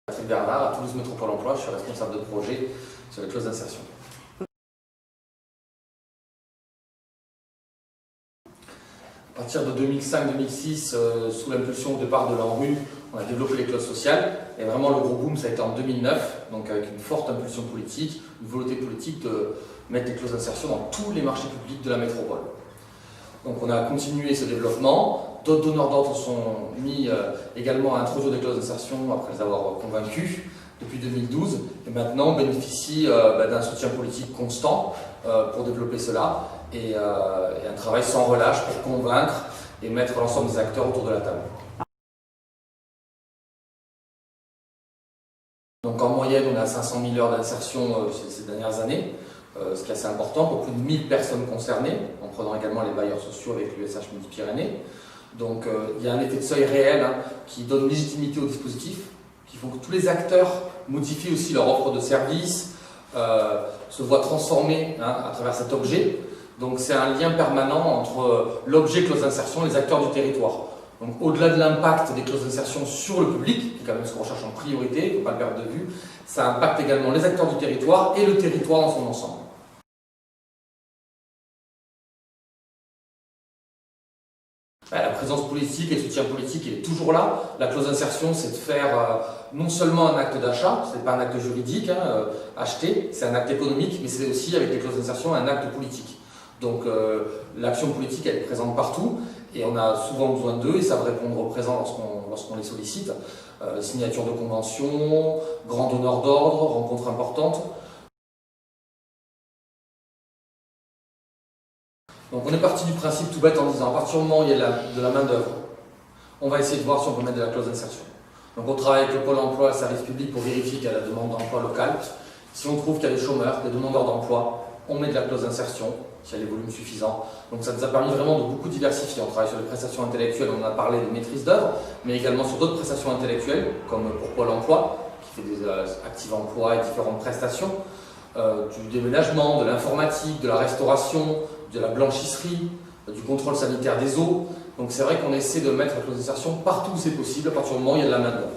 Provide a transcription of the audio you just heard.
Patrick Bernard, à Toulouse Métropole Emploi, je suis responsable de projet sur les clauses d'insertion. À partir de 2005-2006, sous l'impulsion au départ de l'ANRU, on a développé les clauses sociales. Et vraiment, le gros boom, ça a été en 2009, donc avec une forte impulsion politique, une volonté politique de mettre les clauses d'insertion dans tous les marchés publics de la métropole. Donc on a continué ce développement. D'autres donneurs d'ordre sont mis également à introduire des clauses d'insertion après les avoir convaincus depuis 2012. Et maintenant, on bénéficie d'un soutien politique constant pour développer cela et un travail sans relâche pour convaincre et mettre l'ensemble des acteurs autour de la table. Donc en moyenne, on a 500 000 heures d'insertion ces dernières années, ce qui est assez important pour plus de 1000 personnes concernées, en prenant également les bailleurs sociaux avec l'USH Midi-Pyrénées. Donc il y a un effet de seuil réel qui donne légitimité au dispositif, qui font que tous les acteurs modifient aussi leur offre de services, se voient transformés à travers cet objet. Donc c'est un lien permanent entre l'objet clause d'insertion et les acteurs du territoire. Donc au-delà de l'impact des clauses d'insertion sur le public, qui est quand même ce qu'on recherche en priorité, il ne faut pas le perdre de vue, ça impacte également les acteurs du territoire et le territoire dans son ensemble. La présence politique et le soutien politique, il est toujours là. La clause d'insertion, c'est de faire non seulement un acte d'achat, ce n'est pas un acte juridique, acheter, c'est un acte économique, mais c'est aussi, avec les clauses d'insertion, un acte politique. Donc l'action politique, elle est présente partout, et on a souvent besoin d'eux, et ça va répondre au présent lorsqu'on les sollicite. Signature de convention, grand donneur d'ordre, rencontres importantes. Donc on est parti du principe tout bête en disant, à partir du moment où il y a de la main-d'œuvre, on va essayer de voir si on peut mettre de la clause d'insertion. Donc on travaille avec le Pôle emploi, le service public pour vérifier qu'il y a la demande d'emploi locale. Si on trouve qu'il y a des chômeurs, des demandeurs d'emploi, on met de la clause d'insertion, s'il y a des volumes suffisants. Donc ça nous a permis vraiment de beaucoup diversifier. On travaille sur les prestations intellectuelles, on a parlé de maîtrise d'œuvre, mais également sur d'autres prestations intellectuelles, comme pour Pôle emploi, qui fait des actifs emploi et différentes prestations. Du déménagement, de l'informatique, de la restauration, de la blanchisserie, du contrôle sanitaire des eaux. Donc c'est vrai qu'on essaie de mettre la clause d'insertion partout où c'est possible, à partir du moment où il y a de la main-d'œuvre.